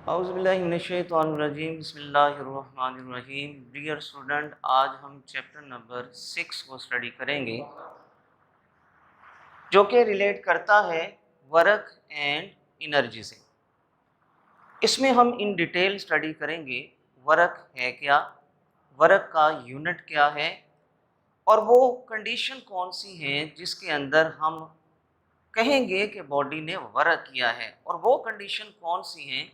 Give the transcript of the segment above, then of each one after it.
औज़ुबिल्लाहिमिनश्शैतानिर्रजीम बिस्मिल्लाहिर्रहमानिर्रहीम। Dear student, आज हम चैप्टर नंबर 6 को स्टडी करेंगे जो कि रिलेट करता है वर्क एंड एनर्जी से। इसमें हम इन डिटेल स्टडी करेंगे वर्क है क्या, वर्क का यूनिट क्या है और वो कंडीशन कौन सी है जिसके अंदर हम कहेंगे कि बॉडी ने वर्क किया है और वो कंडीशन कौन सी हैं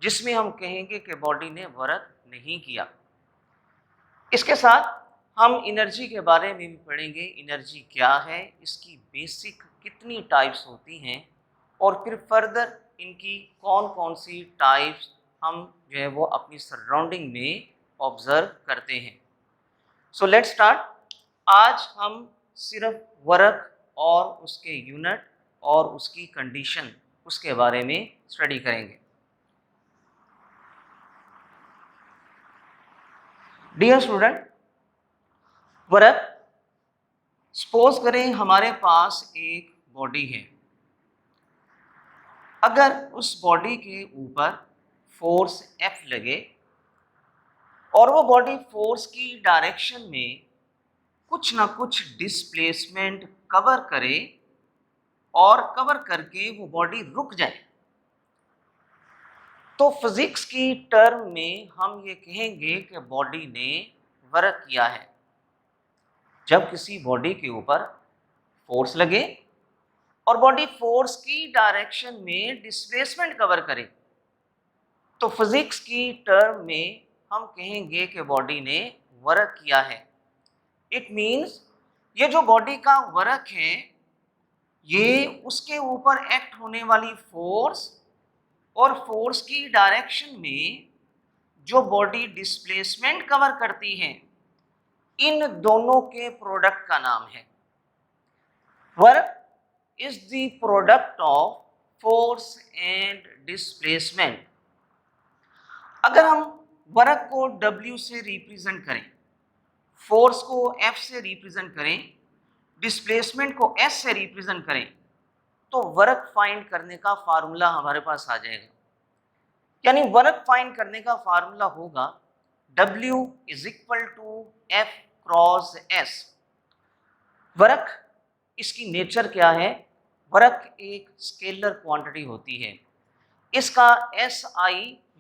जिसमें हम कहेंगे कि बॉडी ने वर्क नहीं किया। इसके साथ हम एनर्जी के बारे में भी पढ़ेंगे, एनर्जी क्या है, इसकी बेसिक कितनी टाइप्स होती हैं और फिर फर्दर इनकी कौन कौन सी टाइप्स हम जो है वो अपनी सराउंडिंग में ऑब्ज़र्व करते हैं। So let's start. आज हम सिर्फ वर्क और उसके यूनिट और उसकी कंडीशन उसके बारे में स्टडी करेंगे। डियर स्टूडेंट, वर्क, सपोज करें हमारे पास एक बॉडी है। अगर उस बॉडी के ऊपर फोर्स F लगे और वो बॉडी फोर्स की डायरेक्शन में कुछ ना कुछ डिस्प्लेसमेंट कवर करे और कवर करके वो बॉडी रुक जाए, तो फिजिक्स की टर्म में हम ये कहेंगे कि बॉडी ने वर्क किया है। जब किसी बॉडी के ऊपर फोर्स लगे और बॉडी फोर्स की डायरेक्शन में डिस्प्लेसमेंट कवर करे, तो फिजिक्स की टर्म में हम कहेंगे कि बॉडी ने वर्क किया है। इट मीन्स ये जो बॉडी का वर्क है ये उसके ऊपर एक्ट होने वाली फोर्स और फोर्स की डायरेक्शन में जो बॉडी डिस्प्लेसमेंट कवर करती है, इन दोनों के प्रोडक्ट का नाम है work. Is the product of force and displacement. अगर हम वर्क को W से रिप्रेजेंट करें, फोर्स को F से रिप्रेजेंट करें, डिस्प्लेसमेंट को S से रिप्रेजेंट करें, तो वर्क फाइंड करने का फार्मूला हमारे पास आ जाएगा। यानी वर्क फाइंड करने का फार्मूला होगा W is equal to F cross S। Work, इसकी नेचर क्या है? वर्क एक स्केलर क्वांटिटी होती है। इसका SI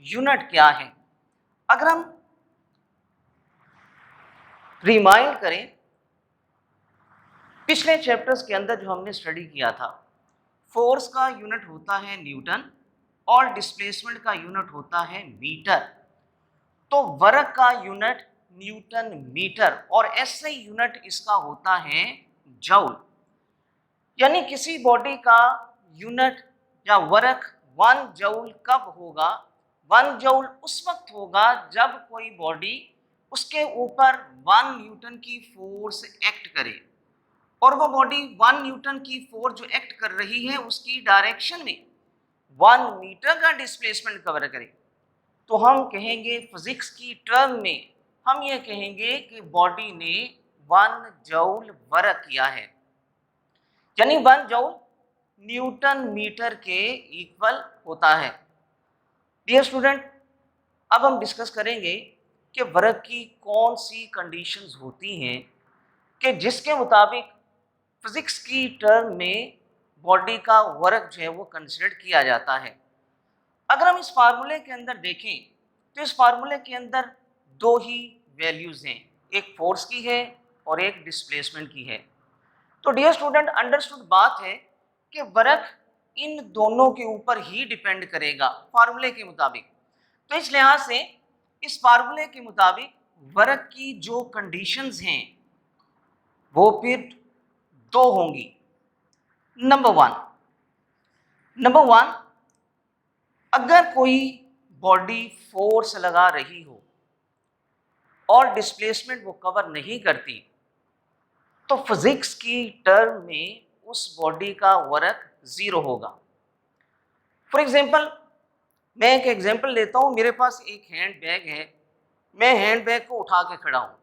यूनिट क्या है? अगर हम रिमाइंड करें पिछले चैप्टर्स के अंदर जो हमने स्टडी किया था, फोर्स का यूनिट होता है न्यूटन और डिस्प्लेसमेंट का यूनिट होता है मीटर। तो वर्क का यूनिट न्यूटन मीटर और SI यूनिट इसका होता है जूल। यानी किसी बॉडी का यूनिट या वर्क 1 जूल कब होगा? 1 जूल उस वक्त होगा जब कोई बॉडी उसके ऊपर 1 न्यूटन की फोर्स एक्ट करे और वो बॉडी 1 न्यूटन की फोर्स जो एक्ट कर रही है उसकी डायरेक्शन में 1 मीटर का डिस्प्लेसमेंट कवर करे, तो हम कहेंगे फिजिक्स की टर्म में हम ये कहेंगे कि बॉडी ने 1 जूल वर्क किया है। यानी 1 जूल न्यूटन मीटर के इक्वल होता है। डियर स्टूडेंट, अब हम डिस्कस करेंगे कि वर्क की कौन सी कंडीशंस होती हैं कि जिसके मुताबिक फिजिक्स की टर्म में बॉडी का वर्क जो है वो कंसिडर किया जाता है। अगर हम इस फार्मूले के अंदर देखें तो इस फार्मूले के अंदर दो ही वैल्यूज हैं, एक फोर्स की है और एक डिस्प्लेसमेंट की है। तो डियर स्टूडेंट, अंडरस्टूड बात है कि वर्क इन दोनों के ऊपर ही डिपेंड करेगा फार्मूले के मुताबिक। तो इस लिहाज से इस फार्मूले के मुताबिक वर्क की जो कंडीशंस हैं वो फिर दो होंगी। नंबर वन, अगर कोई बॉडी फोर्स लगा रही हो और डिस्प्लेसमेंट वो कवर नहीं करती, तो फिजिक्स की टर्म में उस बॉडी का वर्क जीरो होगा। फॉर एग्जांपल, मैं एक एग्जांपल लेता हूँ। मेरे पास एक हैंड बैग है, मैं हैंड बैग को उठा के खड़ा हूँ,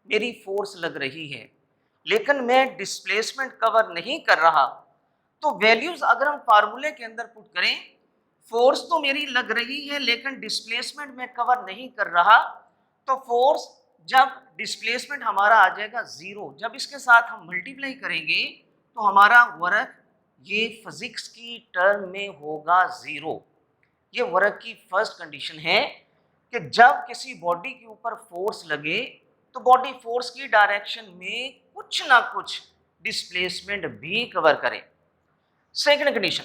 मेरी फोर्स लग रही है लेकिन मैं डिस्प्लेसमेंट कवर नहीं कर रहा। तो वैल्यूज अगर हम फार्मूले के अंदर पुट करें, फोर्स तो मेरी लग रही है लेकिन डिस्प्लेसमेंट में कवर नहीं कर रहा, तो फोर्स जब डिस्प्लेसमेंट हमारा आ जाएगा जीरो, जब इसके साथ हम मल्टीप्लाई करेंगे तो हमारा वर्क ये फिजिक्स की टर्म में होगा जीरो। ये वर्क की फर्स्ट कंडीशन है कि जब किसी बॉडी के ऊपर फोर्स लगे तो बॉडी फोर्स की डायरेक्शन में कुछ ना कुछ डिस्प्लेसमेंट भी कवर करे। सेकंड कंडीशन,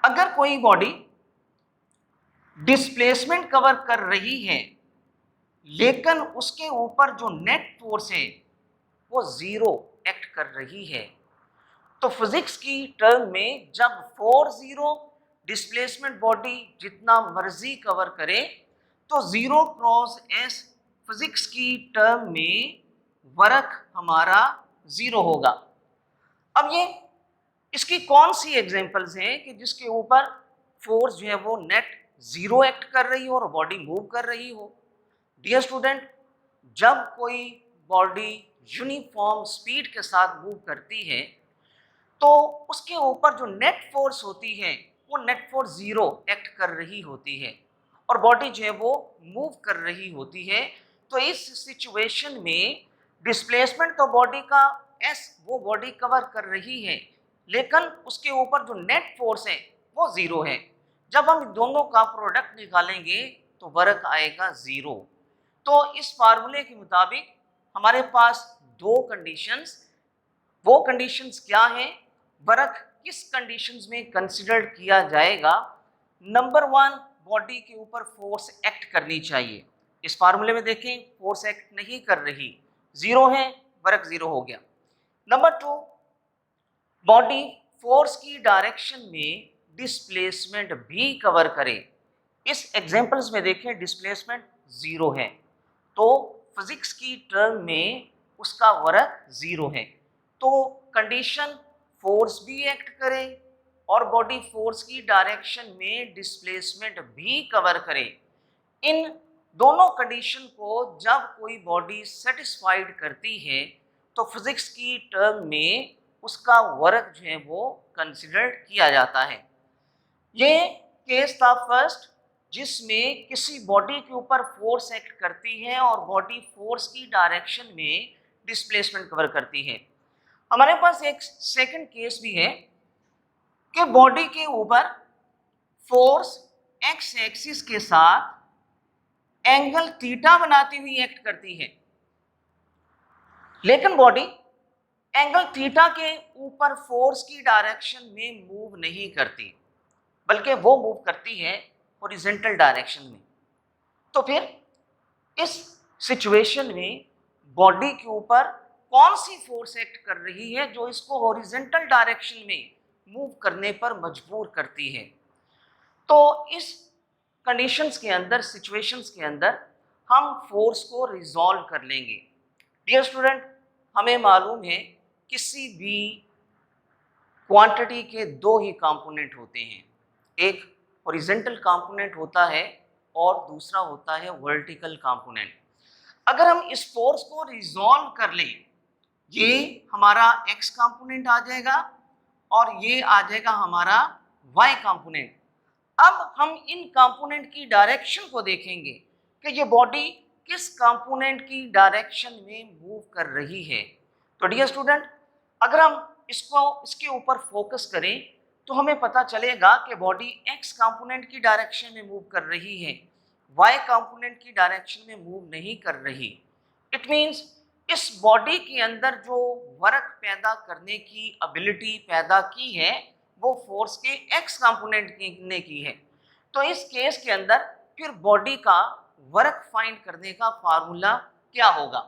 अगर कोई बॉडी डिस्प्लेसमेंट कवर कर रही है लेकिन उसके ऊपर जो नेट फोर्स है वो जीरो एक्ट कर रही है, तो फिजिक्स की टर्म में जब फोर्स जीरो, डिस्प्लेसमेंट बॉडी जितना मर्जी कवर करे, तो जीरो क्रॉस एस फिजिक्स की टर्म में वर्क हमारा जीरो होगा। अब ये इसकी कौन सी एग्जांपल्स हैं कि जिसके ऊपर फोर्स जो है वो नेट जीरो एक्ट कर रही हो और बॉडी मूव कर रही हो। डियर स्टूडेंट, जब कोई बॉडी यूनिफॉर्म स्पीड के साथ मूव करती है तो उसके ऊपर जो नेट फोर्स होती है वो नेट फोर्स जीरो एक्ट कर रही होती है और बॉडी जो है वो मूव कर रही होती है। तो इस सिचुएशन में डिस्प्लेसमेंट तो बॉडी का एस वो बॉडी कवर कर रही है लेकिन उसके ऊपर जो नेट फोर्स है वो जीरो है। जब हम दोनों का प्रोडक्ट निकालेंगे तो वर्क आएगा जीरो। तो इस फार्मूले के मुताबिक हमारे पास दो कंडीशंस, वो कंडीशंस क्या हैं, वर्क किस कंडीशंस में कंसिडर किया जाएगा। नंबर वन, बॉडी के ऊपर फोर्स एक्ट करनी चाहिए। इस फार्मूले में देखें फोर्स एक्ट नहीं कर रही, जीरो है, वर्क जीरो हो गया। नंबर टू, बॉडी फोर्स की डायरेक्शन में डिस्प्लेसमेंट भी कवर करे। इस एग्जांपल्स में देखें डिस्प्लेसमेंट जीरो है तो फिजिक्स की टर्म में उसका वर्क जीरो है। तो कंडीशन फोर्स भी एक्ट करे और बॉडी फोर्स की डायरेक्शन में डिस्प्लेसमेंट भी कवर करे। इन दोनों कंडीशन को जब कोई बॉडी सेटिस्फाइड करती है तो फिजिक्स की टर्म में उसका वर्क जो है वो कंसिडर किया जाता है। ये केस था फर्स्ट जिसमें किसी बॉडी के ऊपर फोर्स एक्ट करती है और बॉडी फोर्स की डायरेक्शन में डिस्प्लेसमेंट कवर करती है। हमारे पास एक सेकंड केस भी है कि बॉडी के ऊपर फोर्स एक्स एक्सिस के साथ एंगल थीटा बनाती हुई एक्ट करती है लेकिन बॉडी एंगल थीटा के ऊपर फोर्स की डायरेक्शन में मूव नहीं करती बल्कि वो मूव करती है हॉरिजॉन्टल डायरेक्शन में। तो फिर इस सिचुएशन में बॉडी के ऊपर कौन सी फोर्स एक्ट कर रही है जो इसको हॉरिजॉन्टल डायरेक्शन में मूव करने पर मजबूर करती है। तो इस कंडीशंस के अंदर, सिचुएशंस के अंदर हम फोर्स को रिजॉल्व कर लेंगे। डियर स्टूडेंट, हमें मालूम है किसी भी क्वांटिटी के दो ही कंपोनेंट होते हैं, एक हॉरिजॉन्टल कंपोनेंट होता है और दूसरा होता है वर्टिकल कंपोनेंट। अगर हम इस फोर्स को रिजॉल्व कर लें, ये हमारा x कंपोनेंट आ जाएगा और ये आ जाएगा हमारा y कंपोनेंट। अब हम इन कंपोनेंट की डायरेक्शन को देखेंगे कि ये बॉडी किस कंपोनेंट की डायरेक्शन में मूव कर रही है। तो डियर स्टूडेंट, अगर हम इसके ऊपर फोकस करें तो हमें पता चलेगा कि बॉडी x कंपोनेंट की डायरेक्शन में मूव कर रही है, y कंपोनेंट की डायरेक्शन में मूव नहीं कर रही। इट मीन्स इस बॉडी के अंदर जो वर्क पैदा करने की एबिलिटी पैदा की है वो फोर्स के x कंपोनेंट ने की है। तो इस केस के अंदर फिर बॉडी का वर्क फाइंड करने का फार्मूला क्या होगा।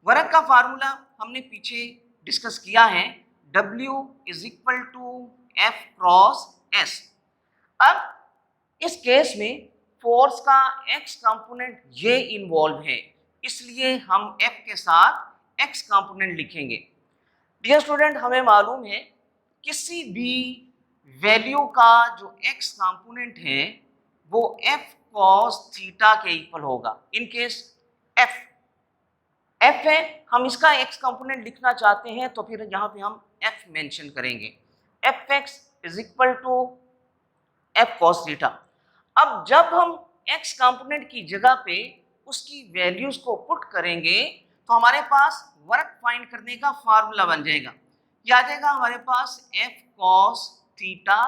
वर्क का फार्मूला हमने पीछे डिस्कस किया है, W is equal to F cross S। अब इस केस में फोर्स का x कंपोनेंट ये इन्वॉल्व है, इसलिए हम F के साथ x कंपोनेंट लिखेंगे। डियर स्टूडेंट, हमें मालूम है किसी भी वैल्यू का जो x कंपोनेंट है वो F cos थीटा के इक्वल होगा। इन केस F है, हम इसका x कंपोनेंट लिखना चाहते हैं तो फिर यहाँ पे हम F मेंशन करेंगे। Fx is equal to F cos theta. अब जब हम एक्स कंपोनेंट की जगह पे उसकी वैल्यूज को पुट करेंगे तो हमारे पास वर्क फाइंड करने का फार्मूला बन जाएगा। ये आ जाएगा हमारे पास F cos theta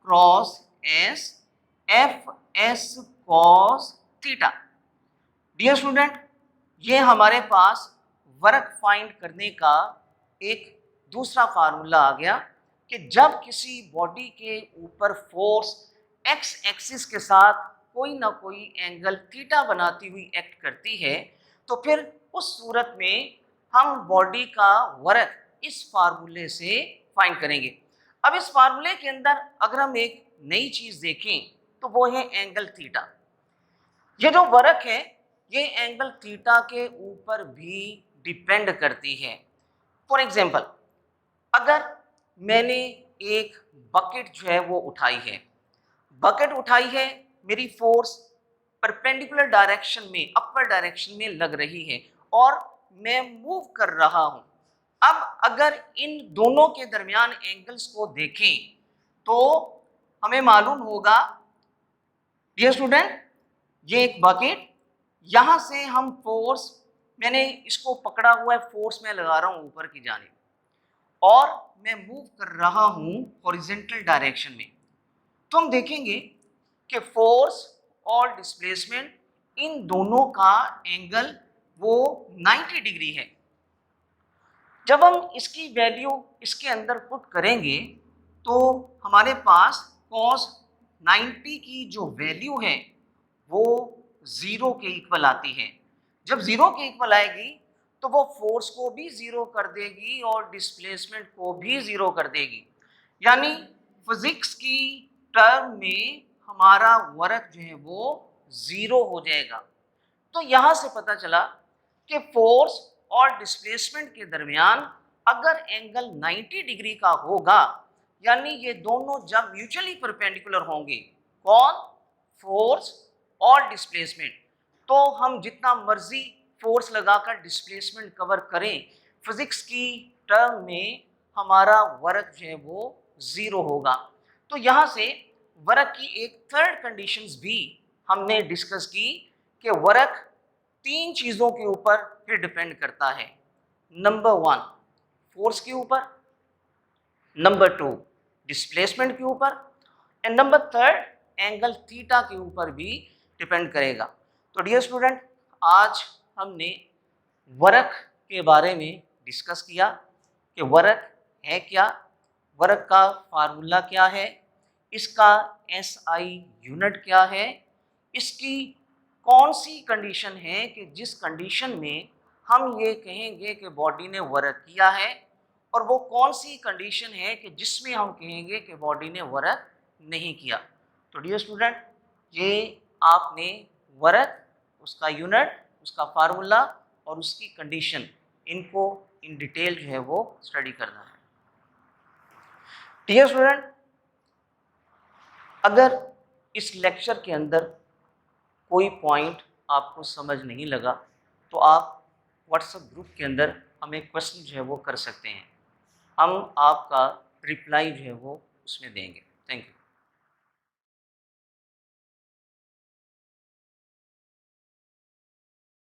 cross S F S cos theta. Dear student, ये हमारे पास वर्क फाइंड करने का एक दूसरा फार्मूला आ गया कि जब किसी बॉडी के ऊपर फोर्स एक्स एक्सिस के साथ कोई ना कोई एंगल थीटा बनाती हुई एक्ट करती है तो फिर उस सूरत में हम बॉडी का वर्क इस फार्मूले से फाइंड करेंगे। अब इस फार्मूले के अंदर अगर हम एक नई चीज देखें तो वो है एंगल थीटा। ये जो वर्क है ये एंगल थीटा के ऊपर भी डिपेंड करती है। फॉर एग्जाम्पल, अगर मैंने एक बकेट जो है वो उठाई है, बकेट उठाई है, मेरी फोर्स परपेंडिकुलर डायरेक्शन में अपर डायरेक्शन में लग रही है और मैं मूव कर रहा हूं। अब अगर इन दोनों के दरमियान एंगल्स को देखें तो हमें मालूम होगा, डियर स्टूडेंट, ये एक बकेट, यहां से हम फोर्स, मैंने इसको पकड़ा हुआ है, फोर्स मैं लगा रहा हूं ऊपर की जानिब और मैं मूव कर रहा हूं हॉरिजॉन्टल डायरेक्शन में। तो हम देखेंगे कि फोर्स और डिस्प्लेसमेंट इन दोनों का एंगल वो 90 डिग्री है। जब हम इसकी वैल्यू इसके अंदर पुट करेंगे तो हमारे पास cos 90 की जो वैल्यू है वो 0 के इक्वल आती है। जब 0 के इक्वल आएगी तो वो फोर्स को भी 0 कर देगी और डिस्प्लेसमेंट को भी 0 कर देगी। यानी फिजिक्स की टर्म में हमारा वर्क जो है वो 0 हो जाएगा। तो यहाँ से पता चला कि फोर्स और डिस्प्लेसमेंट के दरमियान अगर एंगल 90 डिग्री का होगा, यानी ये दोनों जब म्यूचुअली परपेंडिकुलर होंगे, कौन, फोर्स और डिस्प्लेसमेंट, तो हम जितना मर्जी फोर्स लगाकर डिस्प्लेसमेंट कवर करें, फिजिक्स की टर्म में हमारा वर्क जो है वो 0 होगा। तो यहाँ से वर्क की एक थर्ड कंडीशंस भी हमने डिस्कस की कि वर्क 3 चीज़ों के ऊपर फिर डिपेंड करता है। नंबर 1 फोर्स के ऊपर, नंबर 2 डिस्प्लेसमेंट के ऊपर एंड नंबर 3 एंगल थीटा के ऊपर भी डिपेंड करेगा। तो डियर स्टूडेंट, आज हमने वर्क के बारे में डिस्कस किया कि वर्क है क्या, वर्क का फार्मूला क्या है, इसका एसआई यूनिट क्या है, इसकी कौन सी कंडीशन है कि जिस कंडीशन में हम ये कहेंगे कि बॉडी ने वर्क किया है, और वो कौन सी कंडीशन है कि जिसमें हम कहेंगे कि बॉडी ने वर्क नहीं किया। तो डियर स्टूडेंट, ये आपने वर्क, उसका यूनिट, उसका फार्मूला और उसकी कंडीशन, इनको इन डिटेल जो है वो स्टडी करना है। डियर स्टूडेंट, अगर इस लेक्चर के अंदर कोई पॉइंट आपको समझ नहीं लगा तो आप व्हाट्सएप ग्रुप के अंदर हमें क्वेश्चन जो है वो कर सकते हैं, हम आपका रिप्लाई जो है वो उसमें देंगे। Thank you.